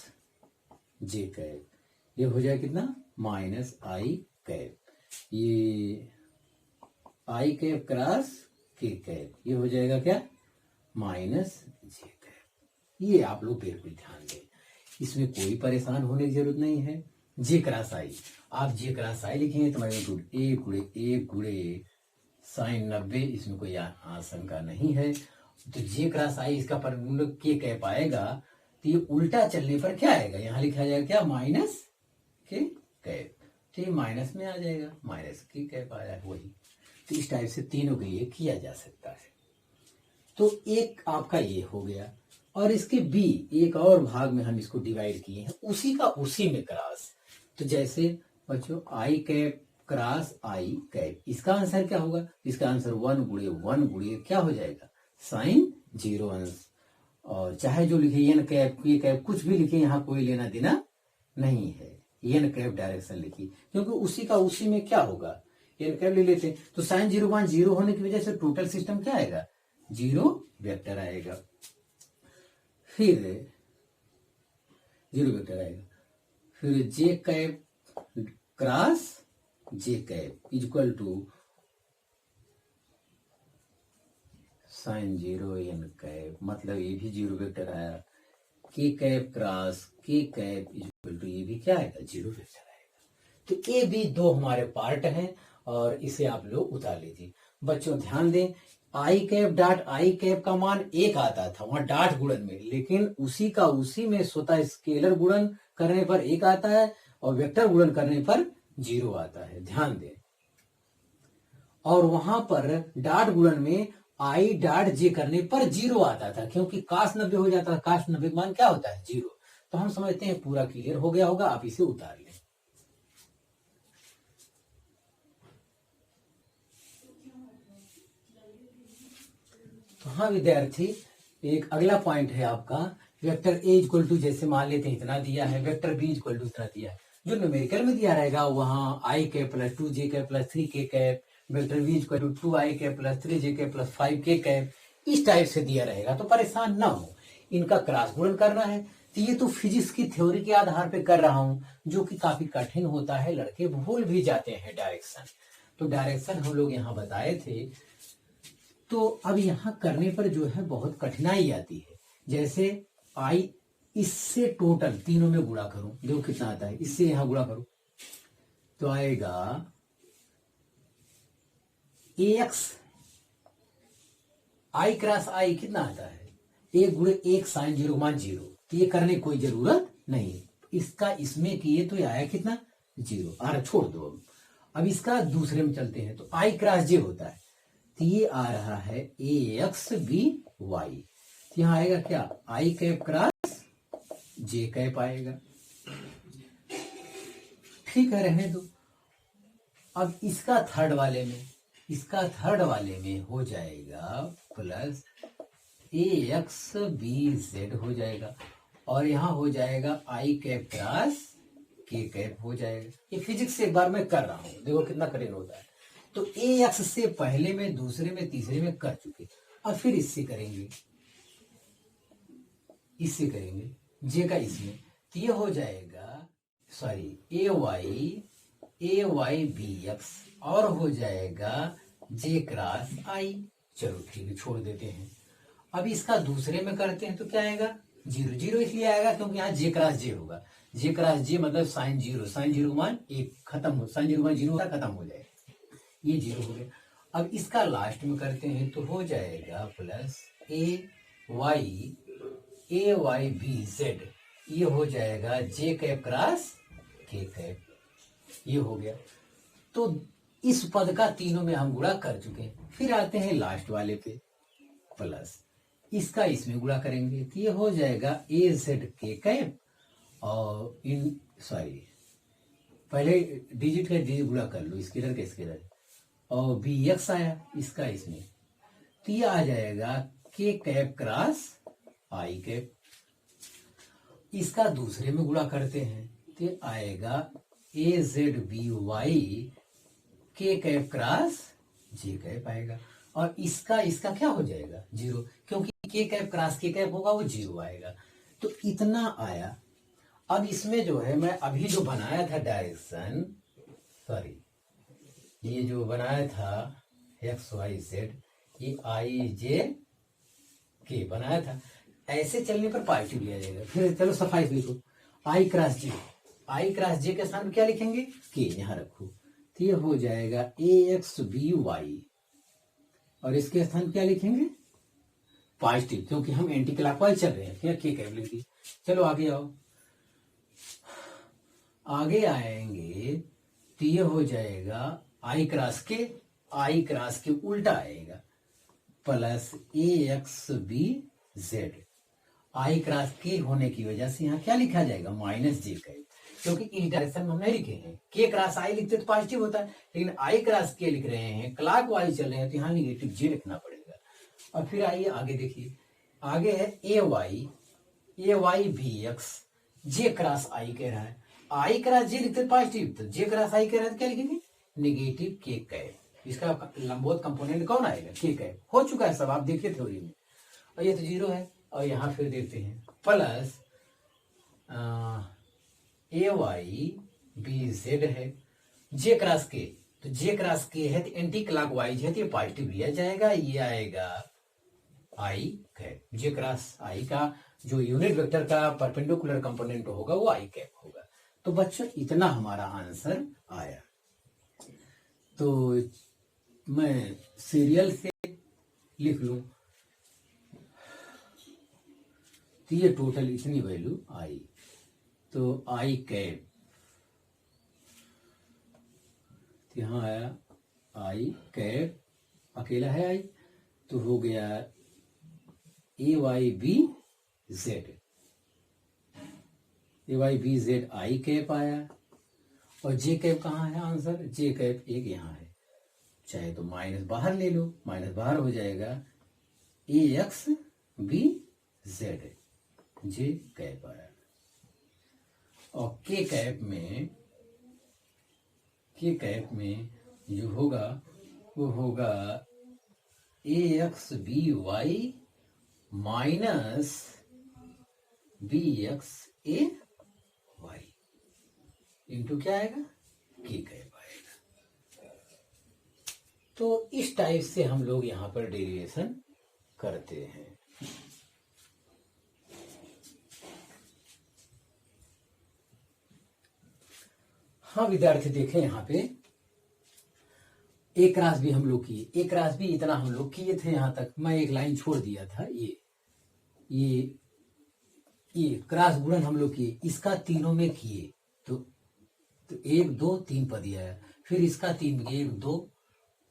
जे कैप, ये हो जाएगा कितना, माइनस आई कैप। ये आई कैप क्रॉस के कैप, ये हो जाएगा क्या, माइनस जे कैप। ये आप लोग बिल्कुल ध्यान दें, इसमें कोई परेशान होने की जरूरत नहीं है। जे क्रॉस आई, आप जे क्रॉस आई लिखेंगे तो मैग्नीट्यूड एक गुणे साइन 90, इसमें कोई आशंका नहीं है। तो जे क्रॉस आई इसका परपेंडिकुलर के कैप आएगा, तो ये उल्टा चलने पर क्या आएगा, यहां लिखा जाएगा क्या, माइनस के कैप। तो ये माइनस में आ जाएगा, माइनस के कैप आया वही। तो इस टाइप से तीनों के लिए किया जा सकता है। तो एक आपका ये हो गया। और इसके बी एक और भाग में हम इसको डिवाइड किए हैं, उसी का उसी में क्रॉस। तो जैसे बच्चों आई कैप क्रॉस आई कैप, इसका आंसर क्या होगा? इसका आंसर 1 क्या हो जाएगा? साइन 0 अंश। और चाहे जो लिखे एन कैप के कैप कुछ भी लिखे, यहाँ कोई लेना देना नहीं है, एन कैप डायरेक्शन लिखिए क्योंकि उसी का उसी में क्या होगा, एन कैप ले लेते हैं। तो साइन 0 होने की वजह से टोटल सिस्टम क्या आएगा? 0 वेक्टर आएगा। फिर 0 वेक्टर आएगा। फिर J cap cross J cap equal to sine 0 N cap, मतलब ये भी 0 वेक्टर आया। K cap cross K cap equal to ये भी क्या आएगा? 0 वेक्टर आएगा। तो ये भी दो हमारे पार्ट हैं और इसे आप लोग उतार लीजिए। बच्चों ध्यान दें, आई कैप डॉट आई कैप का मान 1 आता था वहां डॉट गुणन में, लेकिन उसी का उसी में स्वतः स्केलर गुणन करने पर 1 आता है और वेक्टर गुणन करने पर 0 आता है, ध्यान दें। और वहां पर डॉट गुणन में आई डॉट जे करने पर 0 आता था क्योंकि काश 90 हो जाता था। काश 90 मान क्या होता है? 0। तो हम समझते हैं पूरा क्लियर हो गया होगा, आप इसे उतार लें। तो हाँ विद्यार्थी, एक अगला पॉइंट है आपका, वेक्टर ए इक्वल टू, जैसे मान लेते हैं इतना दिया है, वेक्टर बी इक्वल टू इतना दिया है। जो न्यूमेरिकल में दिया रहेगा वहां I cap plus 2 J cap plus 3 K cap, vector B equal to 2 I cap plus 3 J cap plus 5 K cap, इस टाइप से दिया रहेगा। तो परेशान ना हो, इनका क्रॉस गुणन करना है। तो ये तो फिजिक्स की थ्योरी के आधार पे कर रहा हूं, जो कि काफी कठिन होता है, लड़के भूल भी जाते हैं डायरेक्शन। तो डायरेक्शन हम लोग यहाँ बताए थे। तो अब यहां करने पर जो है बहुत कठिनाई आती है। जैसे आई इससे टोटल तीनों में गुणा करूं, देखो कितना आता है, इससे यहां गुणा करूं तो आएगा एक्स आई क्रॉस आई कितना आता है? 1 साइन 0 मान 0। तो ये करने की कोई जरूरत नहीं है, इसका इसमें किए तो ये आया कितना? 0। आ रहा, छोड़ दो। अब इसका दूसरे में चलते हैं तो आई क्रॉस जे होता है, तो ये आ रहा है ए एक्स बी वाई। तो यहां आएगा क्या? आई कैप क्रॉस जे कैप आएगा। ठीक है, रहने दो। अब इसका थर्ड वाले में हो जाएगा प्लस ए एक्स बी जेड हो जाएगा, और यहां हो जाएगा आई कैप क्रॉस के कैप हो जाएगा। ये फिजिक्स से एक बार मैं कर रहा हूं, देखो कितना कठिन होता है। तो ए एक्स से पहले में, दूसरे में, तीसरे में कर चुके, और फिर इससे करेंगे जे का इसमें। तो ये हो जाएगा ए वाई बी एक्स, और हो जाएगा जे क्रॉस आई। चलो ठीक है, छोड़ देते हैं। अब इसका दूसरे में करते हैं तो क्या आएगा? 0 इसलिए आएगा क्योंकि यहाँ जे क्रॉस जे होगा। जे क्रॉस जे मतलब साइन 0 मान 1 खत्म हो, साइन 0 मान 0 होता खत्म हो जाएगा, ये 0 हो गया। अब इसका लास्ट में करते हैं तो हो जाएगा plus A Y B Z, ये हो जाएगा जे कैप क्रॉस के कैप, ये हो गया। तो इस पद का तीनों में हम गुणा कर चुके हैं। फिर आते हैं लास्ट वाले पे, प्लस इसका इसमें गुणा करेंगे तो ये हो जाएगा ए जेड के कैप, और पहले डिजिट का डिजिट गुणा कर लो, इसके इधर के इसके इधर, और बी एक्स आया इसका इसमें, तो ये आ जाएगा के कैप क्रॉस आई कैप। इसका दूसरे में गुणा करते हैं तो आएगा ए जेड बी वाई के कैप क्रॉस जे कैप आएगा, और इसका क्या हो जाएगा? 0, क्योंकि के कैप क्रॉस के कैप होगा वो 0 आएगा। तो इतना आया। अब इसमें जो है मैं अभी जो बनाया था डायरेक्शन, ये जो बनाया था एक्स वाई जेड, ये आई जे के बनाया था, ऐसे चलने पर पॉजिटिव लिया जाएगा। फिर चलो सफाई लिखो, आई क्रॉस जे के स्थान क्या लिखेंगे? के, यहां रखो। तो ये हो जाएगा ए एक्स बी वाई, और इसके स्थान क्या लिखेंगे? पॉजिटिव, क्योंकि हम एंटी क्लॉकवाइज चल रहे हैं। फिर के कैप लिख दी। चलो आगे आओ, आगे आएंगे तो ये हो जाएगा आई क्रॉस के उल्टा आएगा, प्लस ए एक्स बी जेड, आई क्रॉस के होने की वजह से यहाँ क्या लिखा जाएगा, माइनस जे कैप, क्योंकि इस डायरेक्शन में हम नहीं लिखे हैं। के क्रॉस आई लिखते तो पॉजिटिव होता है, लेकिन आई क्रॉस के लिख रहे हैं, क्लॉक वाइज चल रहे हैं, तो यहाँ निगेटिव जे लिखना पड़ेगा। और फिर आइए आगे देखिए, आगे है ए वाई भी एक्स जे क्रॉस आई कह रहा है। आई क्रॉस जे लिखते पॉजिटिव, तो जे क्रॉस आई कह रहा है तो क्या लिखेंगे, निगेटिव के कैप। इसका लंबवत कंपोनेंट कौन आएगा, के कैप। हो चुका है सब, आप देखिए थ्योरी में। और ये तो जीरो है, और यहाँ फिर देखते हैं plus A Y B Z है, जे क्रॉस के, तो जे क्रॉस के है तो एंटी क्लॉक वाइज है तो ये पॉजिटिव लिया जाएगा, ये आएगा आई कैप। जे क्रॉस आई का जो यूनिट वेक्टर का परपेंडिकुलर कंपोनेंट होगा वो आई कैप होगा। तो बच्चों इतना हमारा आंसर आया। तो मैं सीरियल से लिख लूं तो ये टोटल इतनी वैल्यू आई, तो आई कैप यहां आया, आई कैप अकेला है आई, तो हो गया A Y B Z, A Y B Z I cap आया। और जे कैप कहाँ है आंसर, जे कैप एक यहाँ है, चाहे तो माइनस बाहर ले लो, माइनस बाहर हो जाएगा, A X B Z J cap आया। और के कैप में जो होगा वो होगा A X B Y minus B X A Y into क्या आएगा, के कैप आएगा। तो इस टाइप से हम लोग यहां पर डेरिवेशन करते हैं। हाँ विद्यार्थी देखें यहाँ पे एक क्रॉस भी हम लोग किए, एक क्रॉस भी इतना हम लोग किए थे, यहां तक मैं एक लाइन छोड़ दिया था। ये क्रॉस गुणन हम लोग किए, इसका तीनों में किए तो एक दो तीन पद दिया है, फिर इसका तीन एक दो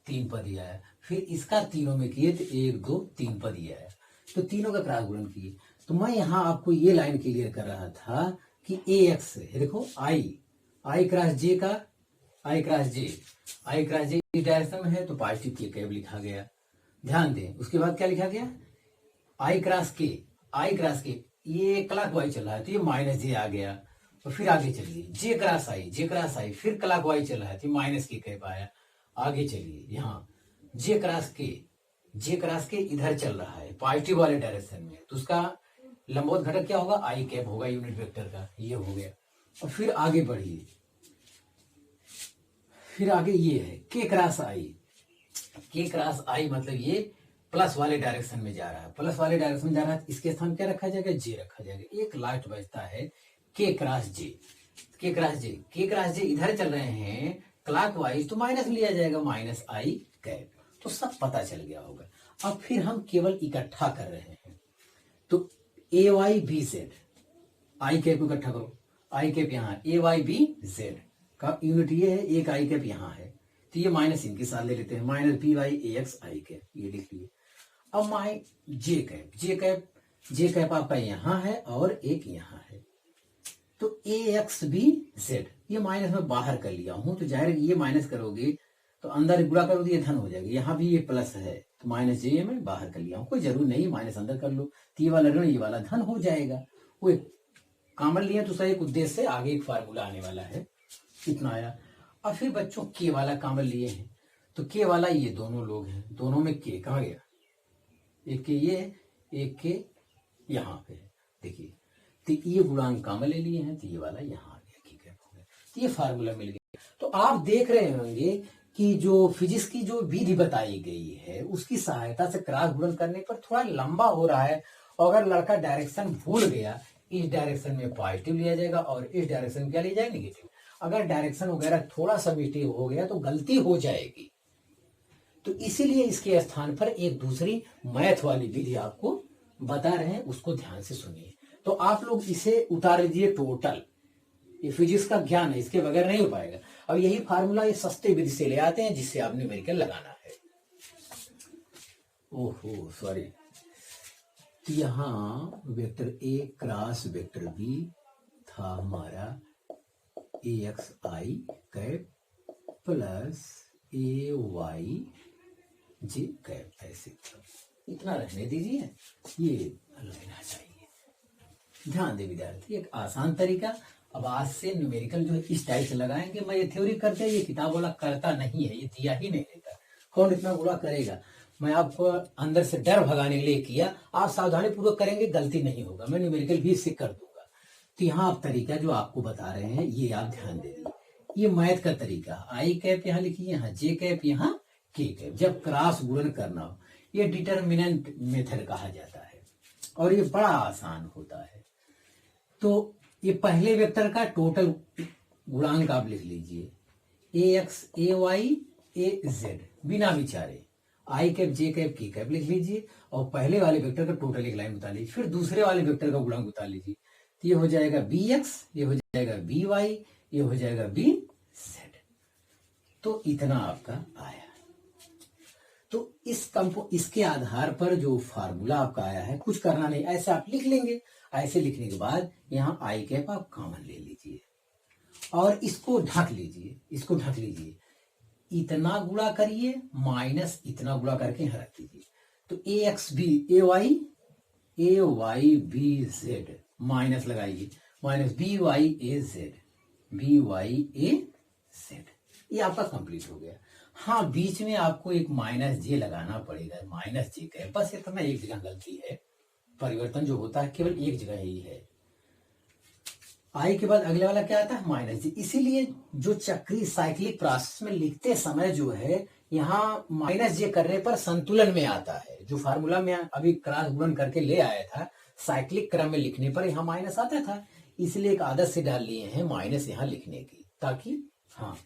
तीन पद दिया है, फिर इसका तीनों में किए तो एक दो तीन पद दिया है, तो तीनों का क्रॉस गुणन किए। तो मैं यहाँ आपको ये लाइन क्लियर कर रहा था कि ए एक्स है, देखो आई क्रॉस जे का, आई क्रॉस जे इस डायरेक्शन में है तो पॉजिटिव के कैप लिखा गया। ध्यान दें उसके बाद क्या लिखा गया, आई क्रॉस के ये क्लॉकवाइज चल रहा है तो ये माइनस जे आ गया। और फिर आगे चलिए जे क्रॉस आई फिर क्लॉकवाइज चल रहा है तो माइनस के कैप आया। आगे चलिए यहाँ जे क्रॉस के इधर चल रहा है पॉजिटिव वाले डायरेक्शन में, तो उसका लंबवत घटक क्या होगा, आई कैप होगा यूनिट वेक्टर का, ये हो गया। और फिर आगे बढ़िए, फिर आगे ये है के क्रॉस आई मतलब ये प्लस वाले डायरेक्शन में जा रहा है, प्लस वाले डायरेक्शन में जा रहा है, इसके स्थान क्या रखा जाएगा, जे रखा जाएगा। एक लास्ट बचता है के क्रॉस जे इधर चल रहे हैं क्लॉकवाइज तो माइनस लिया जाएगा, माइनस आई कैप। तो सब पता चल गया होगा। अब फिर हम केवल इकट्ठा कर रहे हैं, तो A Y B Z I cap को इकट्ठा करो, आई कैप यहाँ, ए वाई बी जेड का यूनिट ये है, एक आई कैप यहाँ है तो ये माइनस इनके साथ ले लेते हैं, minus B Y A X I cap, ये लिख लिए। अब माई जे कैप आपका यहाँ है और एक यहाँ है, तो ए एक्स बी जेड ये माइनस में बाहर कर लिया हूं, तो जाहिर ये माइनस करोगे तो अंदर गुणा करोगे ये धन हो जाएगा, यहाँ भी ये प्लस है तो माइनस जे में बाहर कर लिया हूं, कोई जरूर नहीं माइनस अंदर कर लो, तो ये वाला ऋण ये वाला धन हो जाएगा। वो एक कॉमन लिया तो सही एक उद्देश्य से आगे एक फार्मूला आने वाला है, इतना आया। और फिर बच्चों के वाला कॉमन लिए हैं, तो के वाला ये दोनों लोग हैं, दोनों में के कहाँ गया, एक के ये एक के यहाँ पे देखिए, तो ये गुणांक कॉमन ले लिए हैं तो ये वाला यहाँ आ गया, ठीक है, तो ये फार्मूला मिल गया। तो आप देख रहे होंगे कि जो फिजिक्स की जो विधि बताई गई है उसकी सहायता से क्रॉस गुणन करने पर थोड़ा लंबा हो रहा है, और अगर लड़का डायरेक्शन भूल गया, इस डायरेक्शन में पॉजिटिव लिया जाएगा और इस डायरेक्शन में क्या लिया जाएगा, नेगेटिव। अगर डायरेक्शन वगैरह थोड़ा सा मिस्टेक हो गया तो गलती हो जाएगी, तो इसीलिए इसके स्थान पर एक दूसरी मैथ वाली विधि आपको बता रहे हैं, उसको ध्यान से सुनिए। तो आप लोग इसे उतार लीजिए टोटल, ये फिजिक्स का ज्ञान है, इसके बगैर नहीं हो पाएगा। अब यही फार्मूला ये सस्ते विधि से ले आते हैं जिससे आप न्यूमेरिकल लगाना है। ओहो सॉरी, तो यहाँ vector A cross vector B था हमारा A X I cap plus A Y J cap, ऐसे इतना रखने दीजिए, ये रहना चाहिए। ध्यान दे विद्यार्थी, एक आसान तरीका। अब आज से न्यूमेरिकल जो है इस टाइप से लगाएंगे। मैं ये थ्योरी करते हैं, ये किताब वाला करता नहीं है, ये दिया ही नहीं देता, कौन इतना बुरा करेगा। मैं आपको अंदर से डर भगाने के लिए किया, आप सावधानी पूर्वक करेंगे गलती नहीं होगा, मैं न्यूमेरिकल भी इससे कर दूंगा। तो यहाँ आप तरीका जो आपको बता रहे हैं ये आप ध्यान दे दीजिए, ये मैथ का तरीका, आई कैप यहाँ लिखिए, यहाँ जे कैप, यहाँ के कैप, जब क्रॉस गुणन करना हो, ये डिटर्मिनेंट मेथड कहा जाता है और ये बड़ा आसान होता है। तो ये पहले वेक्टर का टोटल गुणांक आप लिख लीजिए, ए x A Y A Z, बिना विचारे आई कैप जे कैप के कैप लिख लीजिए और पहले वाले वेक्टर का टोटल एक लाइन बता लीजिए, फिर दूसरे वाले वेक्टर का गुणांक बता लीजिए। तो ये हो जाएगा बी एक्स, ये हो जाएगा बी वाई, ये हो जाएगा बी जेड। तो इतना आपका आया। तो इसके आधार पर जो फार्मूला आपका आया है, कुछ करना नहीं, ऐसे आप लिख लेंगे। ऐसे लिखने के बाद यहाँ आई कैप आप कॉमन ले लीजिए और इसको ढक लीजिए, इसको ढक लीजिए, इतना गुणा करिए माइनस इतना गुणा करके यहाँ रख दीजिए। तो ए एक्स बी ए वाई बी जेड माइनस लगाइए, माइनस बी वाई ए जेड, बी वाई ए जेड, ये आपका कंप्लीट हो गया। हाँ, बीच में आपको एक माइनस जे लगाना पड़ेगा, माइनस जे का, बस इतना एक जगह गलती है, परिवर्तन जो होता है केवल एक जगह ही है। आई के बाद अगले वाला क्या आता है, माइनस जे। इसीलिए जो चक्रीय साइक्लिक प्रोसेस में लिखते समय जो है यहाँ माइनस जे करने पर संतुलन में आता है। जो फार्मूला में अभी क्रॉस गुणन करके ले आया था, साइक्लिक क्रम में लिखने पर यहाँ माइनस आता था, इसलिए एक आदत से डाल लिए हैं माइनस यहाँ लिखने की, ताकि हाँ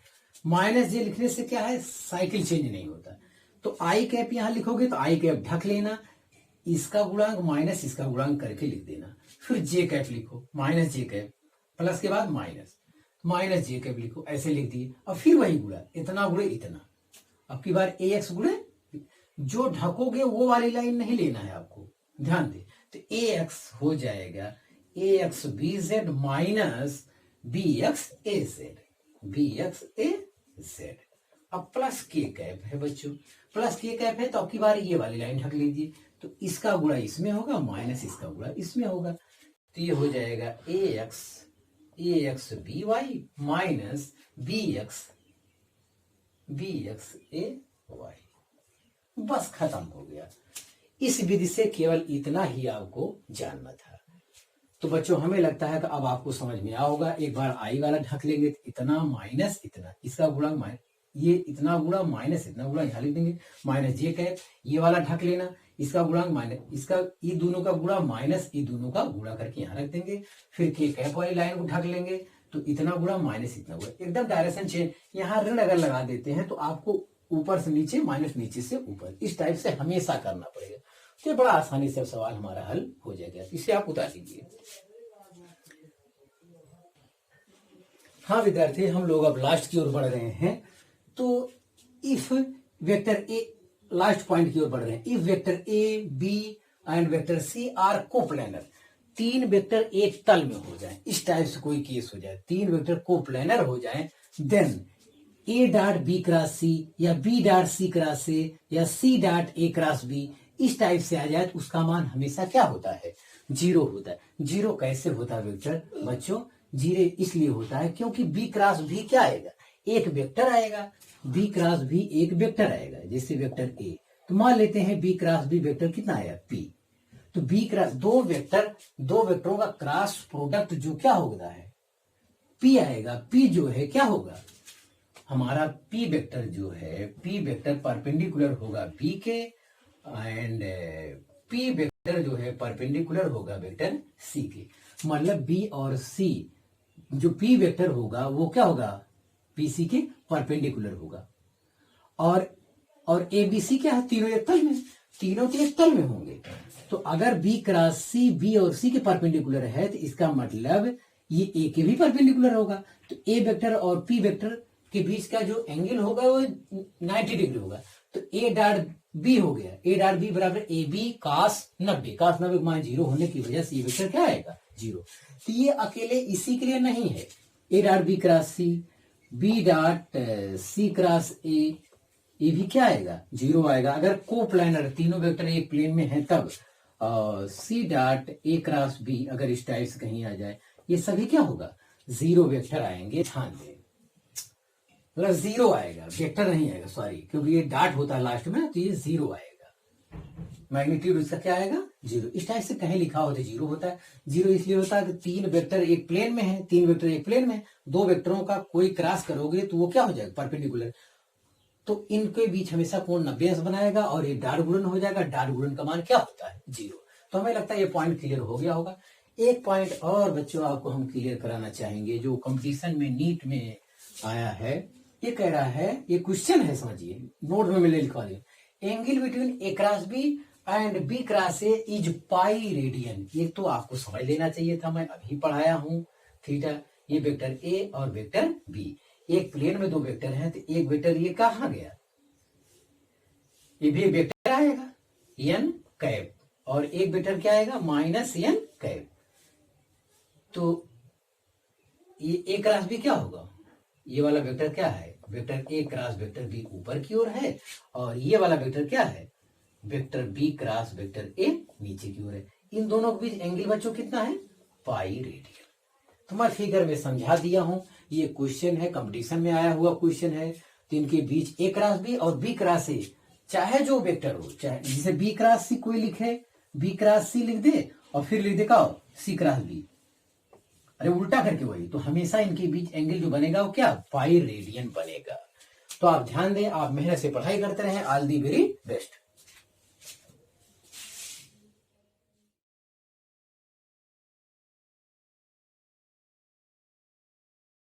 माइनस जे लिखने से क्या है, साइकिल चेंज नहीं होता। तो आई कैप यहाँ लिखोगे तो आई कैप ढक लेना, इसका गुणांक माइनस इसका गुणांक करके लिख देना, फिर जे कैप लिखो, माइनस जे कैप, प्लस के बाद माइनस, माइनस जे कैप लिखो, ऐसे लिख दिए। अब फिर वही गुणा, इतना गुणे इतना, अब की बार ए एक्स गुणे, जो ढकोगे वो वाली लाइन नहीं लेना है आपको, ध्यान दे। तो ए एक्स हो जाएगा A X B Z minus B X A Z, B X A Z. अब प्लस के कैप है बच्चों, प्लस के कैप है तो अब की बार ये वाली लाइन ढक लीजिए, तो इसका गुणा इसमें होगा माइनस इसका गुणा इसमें होगा, तो ये हो जाएगा A X B Y minus B X A Y, बस खत्म हो गया। इस विधि से केवल इतना ही आपको जानना था। तो बच्चों हमें लगता है कि अब आपको समझ में आया होगा। एक बार आई वाला ढक लेंगे तो इतना माइनस इतना, इसका गुणा माइनस, ये इतना गुणा माइनस इतना गुणा यहाँ लिख देंगे, माइनस जे कैप, ये वाला ढक लेना, इसका गुणांक माइनस इसका, ये दोनों का गुणा माइनस ये दोनों का गुणा करके यहाँ रख देंगे, फिर के कैप वाली लाइन को ढक लेंगे, तो इतना गुणा माइनस इतना गुणा, एकदम डायरेक्शन चेंज। यहाँ ऋण अगर लगा देते हैं तो आपको ऊपर से नीचे माइनस नीचे से ऊपर, इस टाइप से हमेशा करना पड़ेगा। तो बड़ा आसानी से सवाल हमारा हल हो जाएगा, इसे आप उतार लीजिए। हाँ विद्यार्थी, हम लोग अब लास्ट की ओर बढ़ रहे हैं। तो if vector A, last point की ओर बढ़ रहे हैं, if vector A B and vector C are coplanar, तीन वेक्टर एक तल में हो जाए, इस टाइप से कोई केस हो जाए, तीन वेक्टर कोप्लेनर हो जाए, then A dot B cross C या बी डॉट सी क्रॉस से या C dot A cross B, इस टाइप से आ जाए तो उसका मान हमेशा क्या होता है, जीरो होता है। जीरो कैसे होता है वेक्टर बच्चों, जीरो इसलिए होता है क्योंकि बी क्रॉस भी क्या आएगा, एक वेक्टर आएगा, बी क्रॉस भी एक वेक्टर आएगा। जैसे वेक्टर ए, तो मान लेते हैं बी क्रॉस बी वेक्टर कितना आएगा, पी। तो बी क्रॉस दो वेक्टरों का क्रॉस प्रोडक्ट जो क्या होता है, पी आएगा। पी जो है क्या होगा, हमारा पी वेक्टर जो है, पी वेक्टर परपेंडिकुलर होगा बी के, एंड पी वेक्टर जो है परपेंडिकुलर होगा वेक्टर सी के। मतलब बी और सी जो पी वेक्टर होगा वो क्या होगा, पी सी के परपेंडिकुलर होगा। और ए बी सी क्या है, तीनों एक तल में, तीनों के एक तल में होंगे। तो अगर बी क्रॉस सी बी और सी के परपेंडिकुलर है तो इसका मतलब ये ए के भी परपेंडिकुलर होगा। तो ए वेक्टर और पी वेक्टर के बीच का जो एंगल होगा वो 90 डिग्री होगा। तो ए डॉट बी हो गया, ए डॉट बी बराबर ए बी cos 90, cos 90 मान 0 होने की वजह से ये वेक्टर क्या आएगा 0। तो ये अकेले इसी के लिए नहीं है, A dot B cross C, B dot C cross A, ये भी क्या आएगा 0 आएगा। अगर को प्लानर तीनों वेक्टर एक प्लेन में है तब C dot A cross B अगर इस टाइप से कहीं आ जाए, ये सभी क्या होगा 0 वेक्टर आएंगे। ध्यान दें, मतलब 0 आएगा, वेक्टर नहीं आएगा, सॉरी, क्योंकि ये डॉट होता है लास्ट में, तो ये 0 आएगा। मैग्नीट्यूड इसका क्या आएगा 0। इस टाइप से कहीं लिखा हो तो 0 होता है। 0 इसलिए होता है कि 3 वेक्टर एक प्लेन में है, 3 वेक्टर एक प्लेन में, 2 वेक्टरों का कोई क्रॉस करोगे तो वो क्या हो जाएगा परपेंडिकुलर, तो इनके बीच हमेशा कोण 90 अंश बनाएगा और ये डॉट गुणन हो जाएगा। डॉट गुणन का मान क्या होता है 0। तो हमें लगता है ये पॉइंट क्लियर हो गया होगा। एक पॉइंट और बच्चों आपको हम क्लियर कराना चाहेंगे, जो कंपटीशन में नीट में आया है। ये कह रहा है, ये क्वेश्चन है, समझिए, नोट में मैंने लिखवा दिया, angle between A cross B and B cross A is pi radian. ये तो आपको समझ लेना चाहिए था, मैं अभी पढ़ाया हूं। थीटा, ये वेक्टर ए और वेक्टर बी, एक प्लेन में 2 वेक्टर हैं, तो एक वेक्टर ये कहां गया, ये भी वेक्टर आएगा एन कैप, और एक वेक्टर क्या आएगा माइनस एन कैप। तो ये ए क्रॉस बी क्या होगा, ये वाला वेक्टर क्या है, vector A cross vector B ऊपर की ओर है, और ये वाला वेक्टर क्या है, vector B cross vector A नीचे की ओर है। इन दोनों के बीच एंगल बच्चों कितना है पाई रेडियन। तो मैं फिगर में समझा दिया हूं, ये क्वेश्चन है, कंपटीशन में आया हुआ क्वेश्चन है। तो इनके बीच ए क्रॉस बी और बी क्रॉस ए, चाहे जो वेक्टर हो, चाहे जिसे बी क्रॉस सी कोई लिखे, बी क्रॉस सी लिख दे और फिर लिख दे का सी क्रॉस बी, अरे उल्टा करके वही, तो हमेशा इनके बीच एंगल जो बनेगा वो क्या पाई रेडियन बनेगा। तो आप ध्यान दें, आप मेहनत से पढ़ाई करते रहें। All the very best.